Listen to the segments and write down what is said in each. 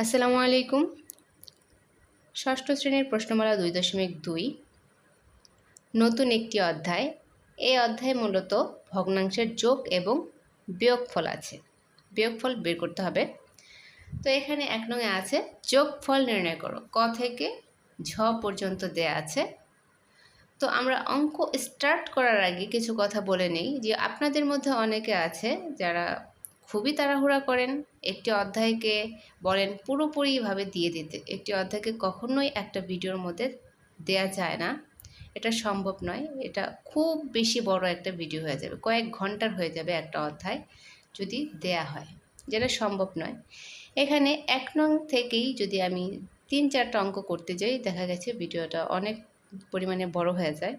আসসালামু আলাইকুম। ষষ্ঠ শ্রেণীর প্রশ্নমালা 2.2 নতুন একটি অধ্যায়। এই অধ্যায়ে মূলত ভগ্নাংশের যোগ এবং বিয়োগফল আছে। বিয়োগফল বের করতে হবে। তো এখানে 1 নং আছে যোগফল নির্ণয় করো। ক থেকে ঝ পর্যন্ত দেয়া আছে। তো আমরা অঙ্ক স্টার্ট করার আগে কিছু কথা বলে নেই যে আপনাদের মধ্যে অনেকে আছে যারা খুবই তাড়াহুড়া করেন। একটি অধ্যায়কে বলেন পুরোপুরিভাবে দিয়ে দিতে। একটি অধ্যায়কে কখনোই একটা ভিডিওর মধ্যে দেয়া যায় না, এটা সম্ভব নয়। এটা খুব বেশি বড় একটা ভিডিও হয়ে যাবে, কয়েক ঘন্টার হয়ে যাবে একটা অধ্যায় যদি দেয়া হয়, যেটা সম্ভব নয়। এখানে 1 নং থেকেই যদি আমি 3-4টা অঙ্ক করতে যাই, দেখা গেছে ভিডিওটা অনেক পরিমাণে বড় হয়ে যায়।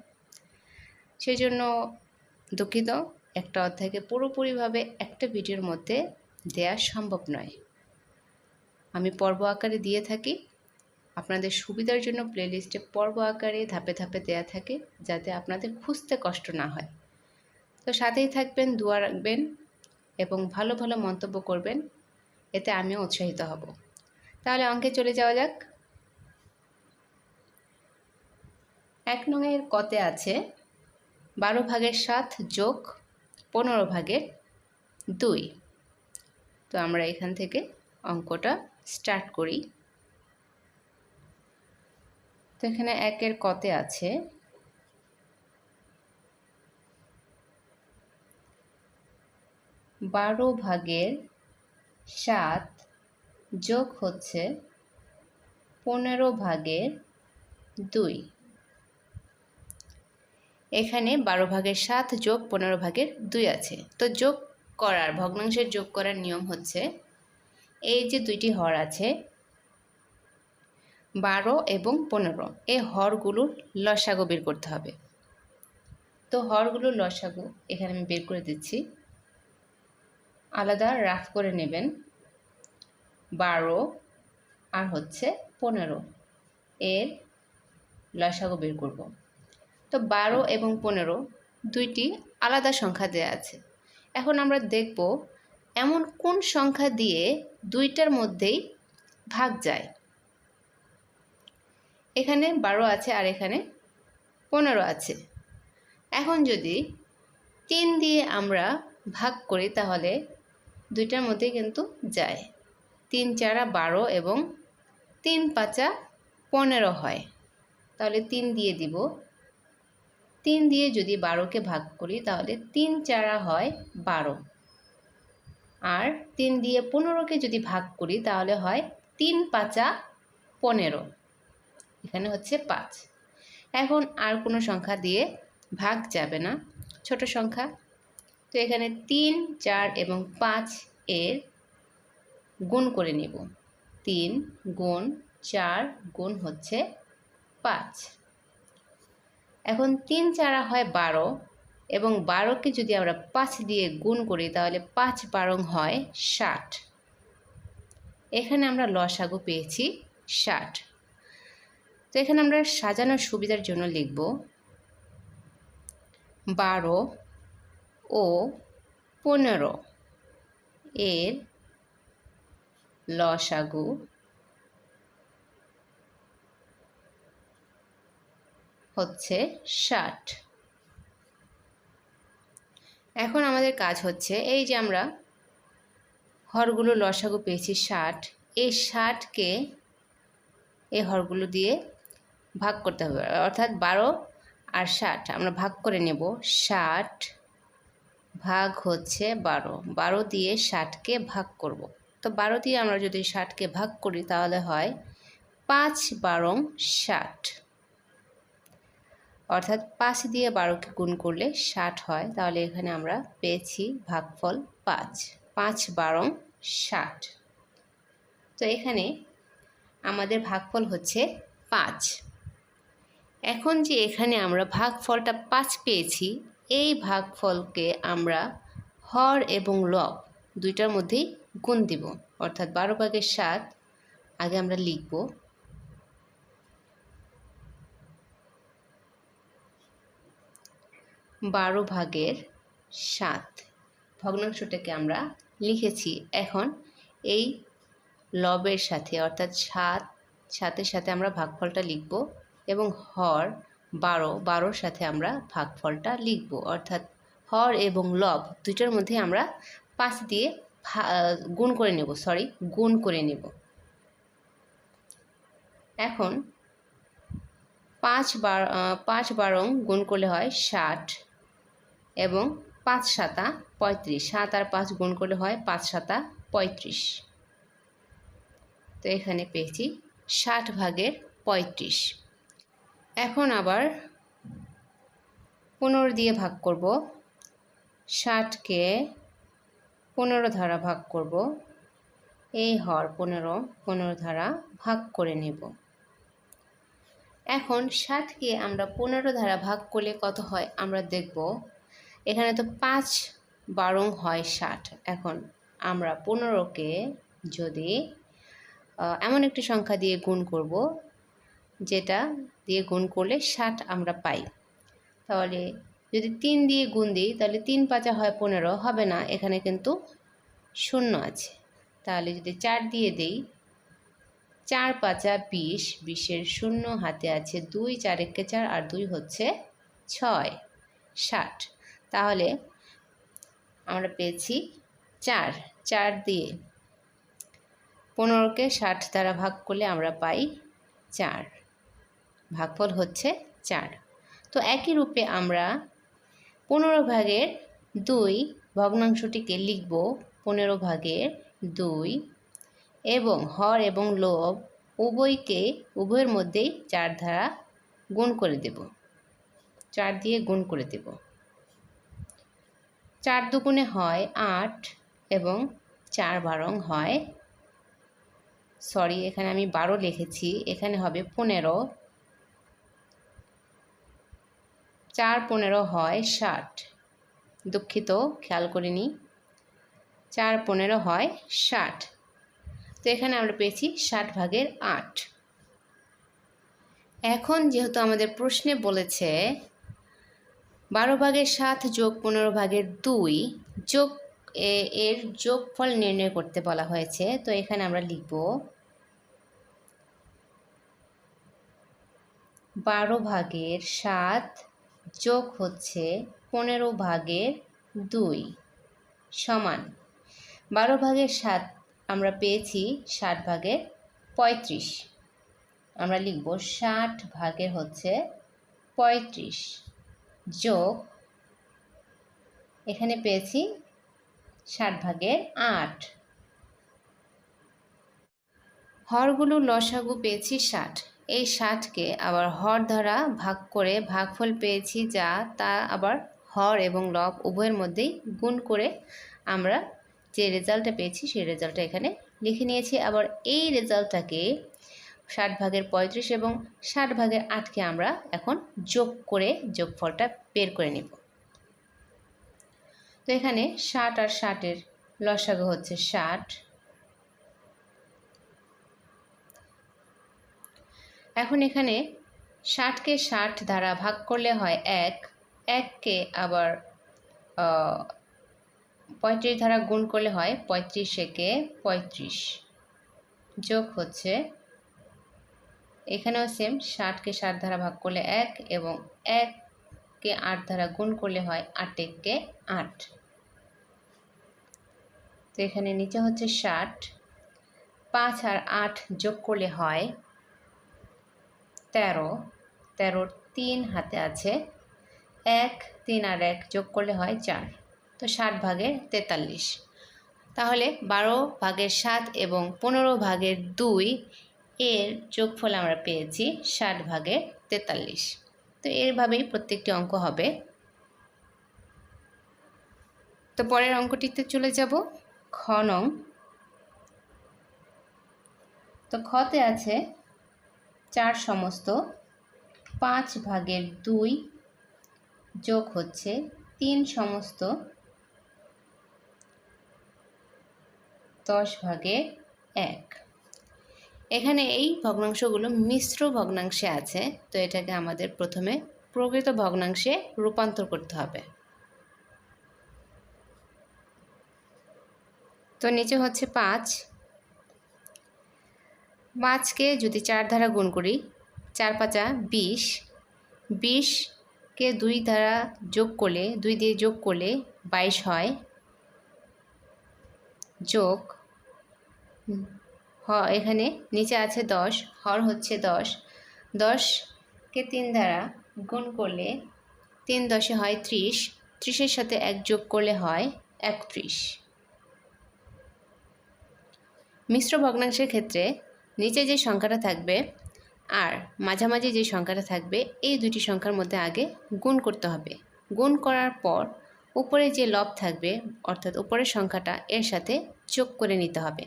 সেই জন্য দুঃখিত, একটা অধ্যায়কে পুরোপুরিভাবে একটা ভিডিওর মধ্যে দেয়া সম্ভব নয়। আমি পর্ব আকারে দিয়ে থাকি, আপনাদের সুবিধার জন্য প্লেলিস্টে পর্ব আকারে ধাপে ধাপে দেয়া থাকে, যাতে আপনাদের খুঁজতে কষ্ট না হয়। তো সাথেই থাকবেন, দোয়া রাখবেন এবং ভালো ভালো মন্তব্য করবেন, এতে আমিও উৎসাহিত হব। তাহলে অঙ্কে চলে যাওয়া যাক। 1 নংয়ের কতে আছে 12/7 যোগ 15/2। তো আমরা এখান থেকে অঙ্কটা স্টার্ট করি। তো এখানে 1-এর কতে আছে 12/7 যোগ হচ্ছে 15/2। এখানে 12/7 যোগ 15/2 আছে। তো যোগ করার, ভগ্নাংশের যোগ করার নিয়ম হচ্ছে, এই যে দুইটি হর আছে 12 এবং 15, এই হরগুলোর লসাগু বের করতে হবে। তো হরগুলোর লসাগু এখানে আমি বের করে দিচ্ছি, আলাদা রাফ করে নেবেন। 12 আর হচ্ছে 15, এর লসাগু বের করব। তো 12 এবং 15 দুইটি আলাদা সংখ্যা দেয়া আছে। এখন আমরা দেখব এমন কোন সংখ্যা দিয়ে দুইটার মধ্যেই ভাগ যায়। এখানে 12 আছে আর এখানে 15 আছে। এখন যদি 3 দিয়ে আমরা ভাগ করি তাহলে দুইটার মধ্যে কিন্তু যায়। 3-4 12 এবং 3-5 15 হয়। তাহলে 3 দিয়ে দিব। 3 দিয়ে যদি 12কে ভাগ করি তাহলে 3-4 হয় 12, আর 3 দিয়ে 15কে যদি ভাগ করি তাহলে হয় 3-5 15, এখানে হচ্ছে 5। এখন আর কোনো সংখ্যা দিয়ে ভাগ যাবে না, ছোট সংখ্যা। তো এখানে 3, 4 এবং 5 এর গুণ করে নিব। 3 গুণ 4 গুণ হচ্ছে 5। এখন 3-4 হয় 12 এবং 12কে যদি আমরা 5 দিয়ে গুণ করি তাহলে 5-12 হয় 60। এখানে আমরা লসাগু পেয়েছি 60। তো এখানে আমরা সাজানোর সুবিধার জন্য লিখব 12 ও 15 এর লসাগু হচ্ছে 60। এখন আমাদের কাজ হচ্ছে, এই যে আমরা হরগুলো লসাগু পেয়েছি 60, এই 60কে এই হরগুলো দিয়ে ভাগ করতে হবে। অর্থাৎ 12 আর 60 আমরা ভাগ করে নেব। 60 ভাগ হচ্ছে 12, 12 দিয়ে 60কে ভাগ করব। তো 12 দিয়ে আমরা যদি 60কে ভাগ করি তাহলে হয় 5-12 60, অর্থাৎ 5 দিয়ে 12কে গুণ করলে 60 হয়। তাহলে এখানে আমরা পেয়েছি ভাগফল 5, 5-12 60। তো এখানে আমাদের ভাগফল হচ্ছে 5। এখন যে এখানে আমরা ভাগফলটা 5 পেয়েছি, এই ভাগফলকে আমরা হর এবং লব দুইটার মধ্যেই গুণ দিব। অর্থাৎ 12/7 আগে আমরা লিখব 12/7, ভগ্নাংশটাকে আমরা লিখেছি। এখন এই লবের সাথে অর্থাৎ 7 সাথে আমরা ভাগফলটা লিখব এবং হর 12 সাথে আমরা ভাগফলটা লিখব, অর্থাৎ হর এবং লব দুটোর মধ্যে আমরা 5 দিয়ে গুণ করে নেব। এখন 5 গুণ করলে হয় 60 এবং 5 সাতা 35, 7 আর 5 গুণ করলে হয় 5 সাতা 35। তো এখানে পেয়েছি 60/35। এখন আবার 15 দিয়ে ভাগ করব, 60কে 15 দ্বারা ভাগ করব, এই হর 15 দ্বারা ভাগ করে নেব। এখন 60কে আমরা 15 দ্বারা ভাগ করলে কত হয় আমরা দেখব। এখানে তো 5 হয় 60। এখন আমরা 15কে যদি এমন একটি সংখ্যা দিয়ে গুণ করব যেটা দিয়ে গুণ করলে 60 আমরা পাই। তাহলে যদি 3 দিয়ে গুণ দিই তাহলে 3 5 হয় 15, হবে না, এখানে কিন্তু শূন্য আছে। তাহলে যদি 4 দিয়ে দিই, 4 5 20, 20-এর শূন্য হাতে আছে 2, 4 1 4 আর 2 হচ্ছে 6, 60। তাহলে আমরা পেয়েছি 4 দিয়ে 15কে 60 দ্বারা ভাগ করলে আমরা পাই 4, ভাগফল হচ্ছে 4। তো একই রূপে আমরা 15/2 ভগ্নাংশটিকে লিখব 15/2 এবং হর এবং লব উভয়ের মধ্যেই 4 দ্বারা গুণ করে দেব, 4 দিয়ে গুণ করে দেব। 4 দুগুণে হয় 8 এবং 4 12 হয়, এখানে আমি 12 লিখেছি, এখানে হবে 15। 4 15 হয় 60, দুঃখিত খেয়াল করিনি, 4 15 হয় 60। তো এখানে আমরা পেয়েছি 60/8। এখন যেহেতু আমাদের প্রশ্নে বলেছে 12/7 যোগ 15/2 যোগ এর যোগফল নির্ণয় করতে বলা হয়েছে, তো এখানে আমরা লিখব 12/7 যোগ হচ্ছে 15/2 সমান 12/7 আমরা পেয়েছি 60/35। আমরা লিখব 60/35 যোগ এখানে পেয়েছি 60/8। হরগুলো লসাগু পেয়েছি 60, এই 60কে আবার হর দ্বারা ভাগ করে ভাগফল পেয়েছি যা তা আবার হর এবং লব উভয়ের মধ্যেই গুণ করে আমরা যে রেজাল্টটা পেয়েছি সেই রেজাল্টটা এখানে লিখে নিয়েছি। আবার এই রেজাল্টটাকে 60/35 এবং 60/8কে আমরা এখন যোগ করে যোগফলটা বের করে নেব। তো এখানে 60 আর 60-এর লসাগু হচ্ছে 60। এখন এখানে 60কে 60 দ্বারা ভাগ করলে হয় 1, 1কে আবার 35 দ্বারা গুণ করলে হয় 35-একে 35 যোগ হচ্ছে এখানেও সেম 60কে 60 দ্বারা ভাগ করলে 1 এবং 1কে 8 দ্বারা গুণ করলে হয় 8-একে 8। তো এখানে নিচে হচ্ছে 60, 5 আর 8 যোগ করলে হয় 13, 13-র 3 হাতে আছে 1, 3 আর 1 যোগ করলে হয় 4, তো 60/43। তাহলে 12/7 এবং 15/2 এর যোগফল আমরা পেয়েছি 60/43। তো এভাবেই প্রত্যেকটি অঙ্ক হবে। তো পরের অঙ্কটিতে চলে যাব, খ নং। তো খতে আছে 4 সমস্ত 5/2 যোগ হচ্ছে 3 সমস্ত 10/1। এখানে এই ভগ্নাংশগুলো মিশ্র ভগ্নাংশে আছে, তো এটাকে আমাদের প্রথমে প্রকৃত ভগ্নাংশে রূপান্তর করতে হবে। তো নিচে হচ্ছে 5, 5কে যদি 4 দ্বারা গুণ করি, 4 5 20, 20কে 2 দ্বারা যোগ করলে, 2 দিয়ে যোগ করলে 22 হয়, যোগ এখানে নিচে আছে 10, হর হচ্ছে 10, 10কে 3 দ্বারা গুণ করলে 3 10 হয় 30, 30-এর সাথে 1 যোগ করলে হয় 31। মিশ্র ভগ্নাংশের ক্ষেত্রে নিচে যে সংখ্যাটা থাকবে আর মাঝামাঝি যে সংখ্যাটা থাকবে, এই দুটি সংখ্যার মধ্যে আগে গুণ করতে হবে। গুণ করার পর উপরে যে লব থাকবে, অর্থাৎ উপরের সংখ্যাটা এর সাথে যোগ করে নিতে হবে।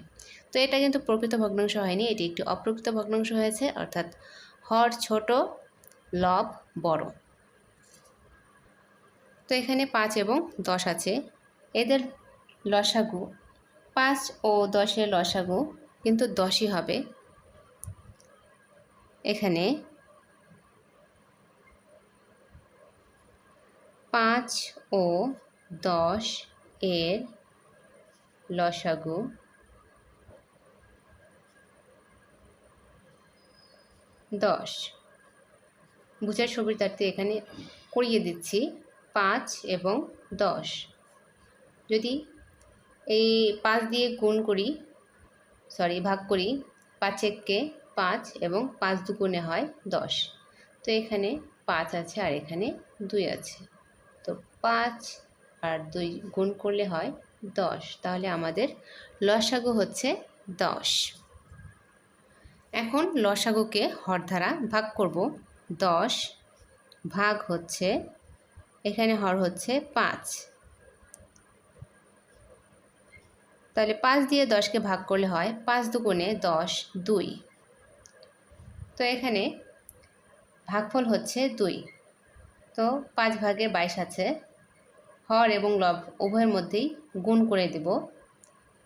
তো এটা কিন্তু প্রকৃত ভগ্নাংশ হয়নি, এটি একটি অপ্রকৃত ভগ্নাংশ হয়েছে, অর্থাৎ হর ছোট, লব বড়। তো এখানে 5 এবং 10 আছে, এদের লসাগু 5 ও 10-এর লসাগু কিন্তু 10ই হবে। এখানে 5 ও 10 এর লসাগু 10। বুঝার সুবিধার্থে এখানে করিয়ে দিচ্ছি 5 এবং 10। যদি এই 5 দিয়ে গুণ করি, ভাগ করি, 5-কে 5 এবং 5 দুগুণে হয় 10। তো এখানে 5 আছে আর এখানে 2 আছে, তো 5 আর 2 গুণ করলে হয় 10। তাহলে আমাদের লসাগু হচ্ছে 10। এখন লসাগুকে হর দ্বারা ভাগ করব। 10 ভাগ হচ্ছে, এখানে হর হচ্ছে 5, তাহলে 5 দিয়ে 10কে ভাগ করলে হয় 5 দুগুণে 10, 2। তো এখানে ভাগফল হচ্ছে 2। তো 5 ভাগে 22 আছে, হর এবং লব উভয়ের মধ্যেই গুণ করে দেব।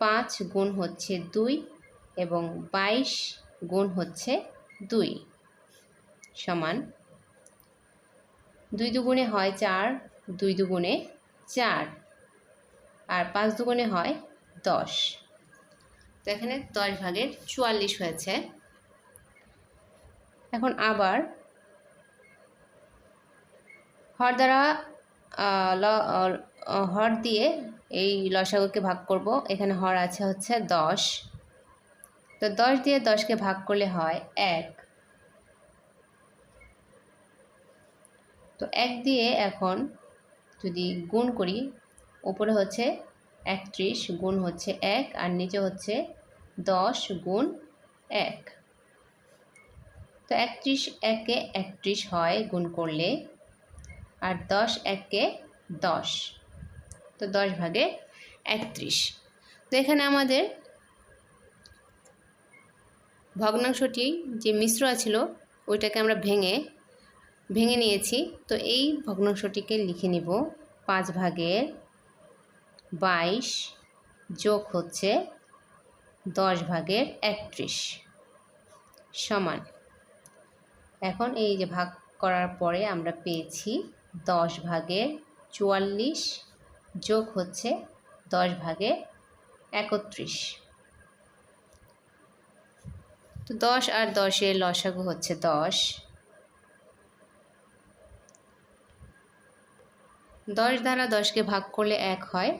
5 গুণ হচ্ছে 2 এবং 22 গুণ হচ্ছে 2 সমান 2 দুগুণে হয় 4, 2 দুগুণে 4, আর 5 দুগুণে হয় 10। তো এখানে 10 ভাগের 44 হয়েছে। এখন আবার হর দ্বারা হর দিয়ে এই লসাগুকে ভাগ করব। এখানে হর আছে হচ্ছে 10, তো 10 দিয়ে 10কে ভাগ করলে হয় 1। তো 1 দিয়ে এখন যদি গুণ করি, উপরে হচ্ছে 31 গুণ হচ্ছে 1 আর নিচে হচ্ছে 10 গুণ 1। তো 31 1-এ 31 হয় গুণ করলে, আর 10 1-এ 10, তো 10 ভাগে 31। তো এখানে আমাদের ভগ্নাংশটি যে মিশ্র ছিল ওইটাকে আমরা ভেঙে নিয়েছি। তো এই ভগ্নাংশটিকে লিখে নিব 5 ভাগের 22 যোগ হচ্ছে 10 ভাগের 31 সমান, এখন এই যে ভাগ করার পরে আমরা পেয়েছি 10 ভাগের 44 যোগ হচ্ছে 10 ভাগের 31। তো 10 আর 10-এর লসাগু হচ্ছে 10। 10 দ্বারা 10কে ভাগ করলে 1 হয়,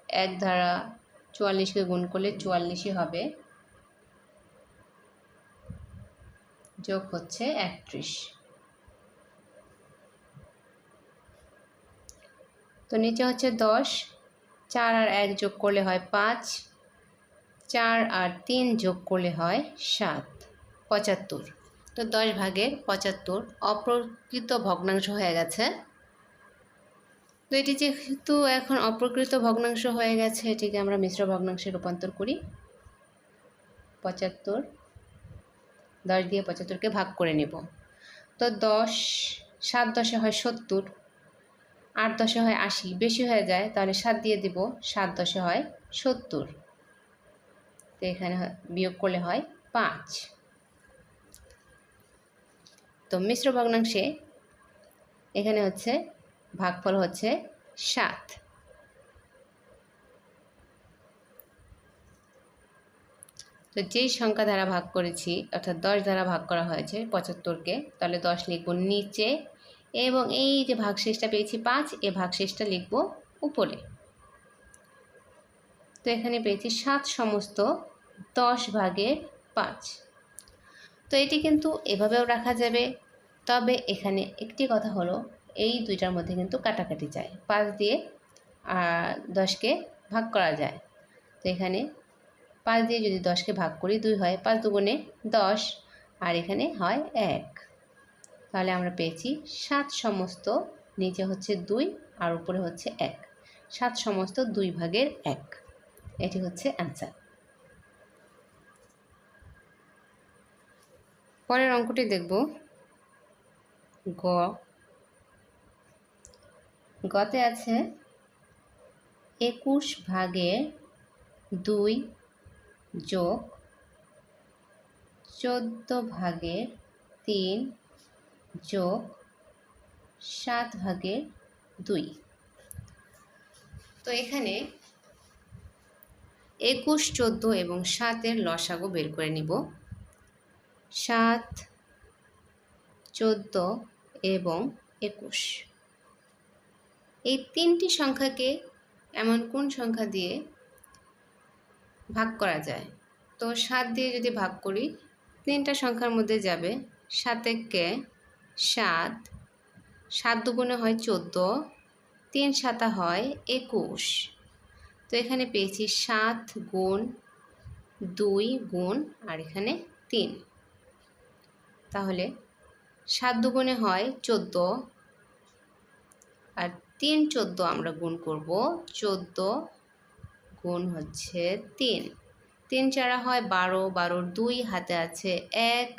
1 দ্বারা 44কে গুণ করলে 44ই হবে, যোগ হচ্ছে 31। তো নিচে হচ্ছে 10, 4 আর 1 যোগ করলে হয় 5, 4 আর 3 যোগ করলে হয় 7, 75। তো 10 ভাগের 75 অপ্রকৃত ভগ্নাংশ হয়ে গেছে। তো এটি যেহেতু এখন অপ্রকৃত ভগ্নাংশ হয়ে গেছে, এটিকে আমরা মিশ্র ভগ্নাংশে রূপান্তর করি। 75, 10 দিয়ে 75কে ভাগ করে নেব। তো 10, 7 10-এ হয় 70, 8 10-এ হয় 80, বেশি হয়ে যায়, তাহলে 7 দিয়ে দিব, 7 10-এ হয় 70। তো এখানে বিয়োগ করলে হয় 5। তো মিশ্র ভগ্নাংশে এখানে হচ্ছে ভাগফল হচ্ছে 7। তো যেই সংখ্যা দ্বারা ভাগ করেছি অর্থাৎ 10 দ্বারা ভাগ করা হয়েছে 75কে, তাহলে 10 লিখব নিচে এবং এই যে ভাগশেষটা পেয়েছি 5, এই ভাগশেষটা লিখব উপরে। তো এখানে পেয়েছি 7 সমস্ত 10 ভাগের 5। তো এটি কিন্তু এভাবেও রাখা যাবে, তবে এখানে একটি কথা হলো এই দুইটার মধ্যে কিন্তু কাটাকাটি যায়, 5 দিয়ে 10কে ভাগ করা যায়। তো এখানে 5 দিয়ে যদি 10কে ভাগ করি 2 হয়, 5 দুগুণে 10, আর এখানে হয় 1। তাহলে আমরা পেয়েছি 7 সমস্ত, নিচে হচ্ছে 2 আর উপরে হচ্ছে 1, 7 সমস্ত 2 ভাগের 1। এটি হচ্ছে অ্যান্সার। পরের অঙ্কটি দেখব। গতে আছে 21 ভাগের 2 যোগ 14 ভাগের 3 যোগ 7 ভাগের 2। তো এখানে 21, 14 এবং 7-এর লসাগু বের করে নিব। 7, 14 এবং 21, এই তিনটি সংখ্যাকে এমন কোন সংখ্যা দিয়ে ভাগ করা যায়? তো 7 দিয়ে যদি ভাগ করি, তিনটা সংখ্যার মধ্যে যাবে। 7 একে 7, 7 দুগুণে হয় 14, 3 সাতা হয় 21। তো এখানে পেয়েছি 7 গুণ 2 গুণ আর এখানে 3। তাহলে 7 দুগুণে হয় 14 আর 3 14 আমরা গুণ করব। 14 গুণ হচ্ছে 3, 3 চারা হয় 12, 12 2 হাতে আছে 1,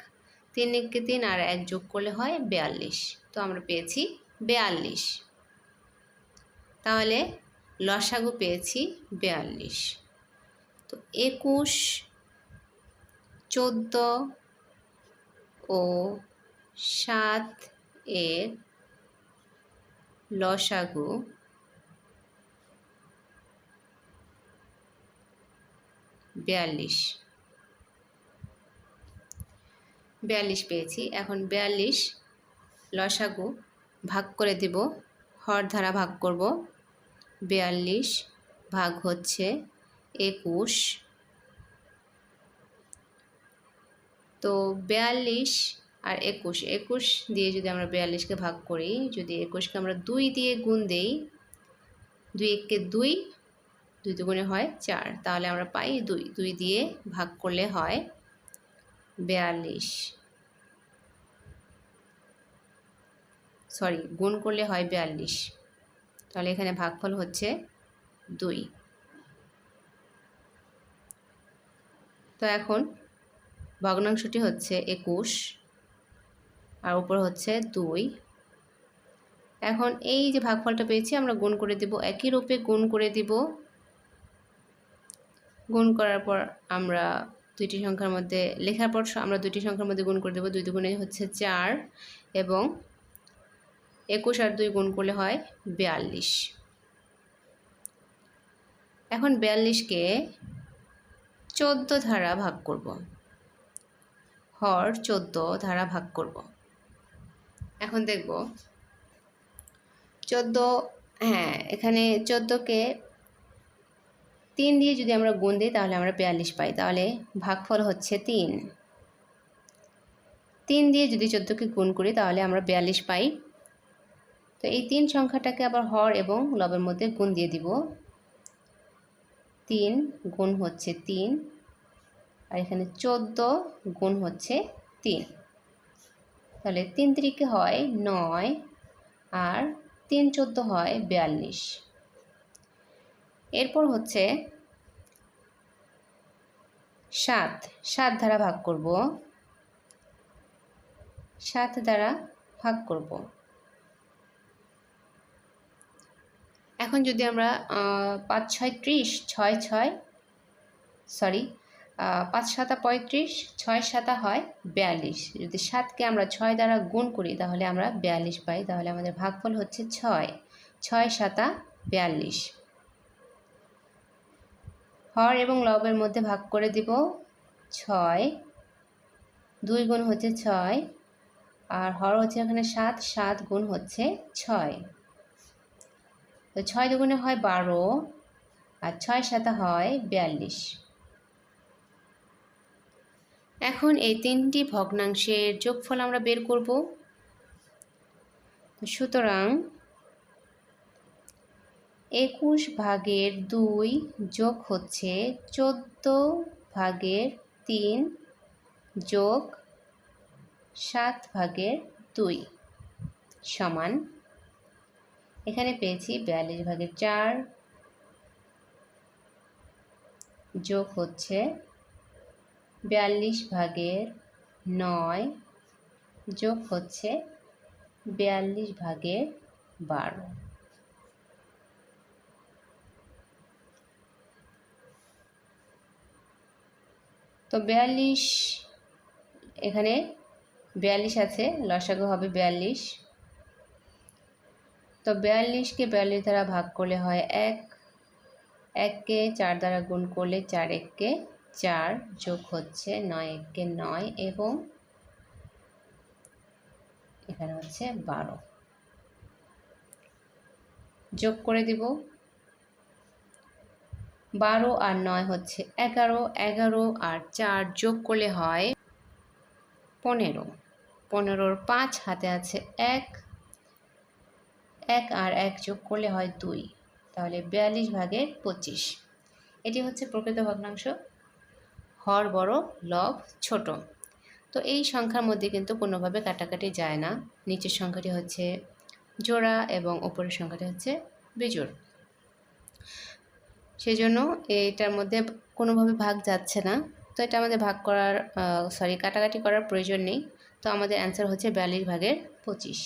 3 একে 3 আর 1 যোগ করলে হয় 42। তো আমরা পেয়েছি 42। তাহলে লসাগু পেয়েছি 42। তো 21, 14 ও 7 এর লসাগু 42। 42 পেয়েছি। এখন 42 লসাগু ভাগ করে দেব, হর দ্বারা ভাগ করব। 42 ভাগ হচ্ছে 21। তো 42 আর 21, 21 দিয়ে যদি আমরা 42কে ভাগ করি, যদি 21কে আমরা 2 দিয়ে গুণ দেই, 2 একে 2, 2 দুগুণে হয় 4, তাহলে আমরা পাই 2, 2 দিয়ে ভাগ করলে হয় 42, সরি গুণ করলে হয় 42। তাহলে এখানে ভাগফল হচ্ছে 2। তো এখন ভগ্নাংশটি হচ্ছে 21 আর উপর হচ্ছে 2। এখন এই যে ভাগফলটা পেয়েছি আমরা গুণ করে দেব, একই রূপে গুণ করে দিব। গুণ করার পর আমরা দুইটি সংখ্যার মধ্যে লেখার পর আমরা দুইটি সংখ্যার মধ্যে গুণ করে দেব। 2 দুগুণে হচ্ছে 4 এবং 21 আর 2 গুণ করলে হয় 42। এখন 42কে 14 দ্বারা ভাগ করব, হর 14 দ্বারা ভাগ করব। এখন দেখব 14, হ্যাঁ এখানে 14কে 3 দিয়ে যদি আমরা গুণ দিই তাহলে আমরা 42 পাই, তাহলে ভাগফল হচ্ছে 3। 3 দিয়ে যদি 14কে গুণ করি তাহলে আমরা 42 পাই। তো এই 3 সংখ্যাটাকে আবার হর এবং লবের মধ্যে গুণ দিয়ে দিব। 3 গুণ হচ্ছে 3 আর এখানে 14 গুণ হচ্ছে 3, তাহলে 3 3 হয় 9 আর 3 14 হয় 42। এরপর হচ্ছে 7 দ্বারা ভাগ করব, 7 দ্বারা ভাগ করব। এখন যদি আমরা 5 6 30, 6 6 সরি 5 7 35, 6 7 হয় 42। যদি 7কে আমরা 6 দ্বারা গুণ করি তাহলে আমরা 42 পাই, তাহলে আমাদের ভাগফল হচ্ছে 6, 6 7 42। হর এবং লবের মধ্যে ভাগ করে দিব। 6, 2 গুণ হচ্ছে 6, আর হর হচ্ছে এখানে 7, 7 গুণ হচ্ছে 6। তো 6 দুগুণে হয় 12, আর 6 সাথে হয় 42। এখন এই তিনটি ভগ্নাংশের যোগফল আমরা বের করব। সুতরাং 21 ভাগের 2 যোগ হচ্ছে 14 ভাগের 3 যোগ 7 ভাগের 2 সমান, এখানে পেয়েছি 42 ভাগের 4 যোগ হচ্ছে 42 ভাগের 9 যোগ হচ্ছে 42 ভাগের 12। তো 42 এখানে 42 আছে, লসাগু হবে 42। তো 42কে 42 দ্বারা ভাগ করলে হয় 1, 1কে 4 দ্বারা গুণ করলে 4 1কে 4 যোগ হচ্ছে 9 1কে 9 এবং এখানে হচ্ছে 12 যোগ করে দিব। 12 আর 9 হচ্ছে 11, 11 আর 4 যোগ করলে হয় 15, 15-র 5 হাতে আছে 1, 1 আর 1 যোগ করলে হয় 2, তাহলে 42 ভাগের 25। এটি হচ্ছে প্রকৃত ভগ্নাংশ। হর বড়, লব ছোট। তো এই সংখ্যার মধ্যে কিন্তু কোনোভাবে কাটাকাটি যায় না। নিচের সংখ্যাটি হচ্ছে জোড়া এবং উপরের সংখ্যাটি হচ্ছে বিজোড়, সেজন্য এটার মধ্যে কোনোভাবে ভাগ যাচ্ছে না। তো এটা আমাদের ভাগ করার কাটাকাটি করার প্রয়োজন নেই। তো আমাদের অ্যান্সার হচ্ছে 42 ভাগের 25।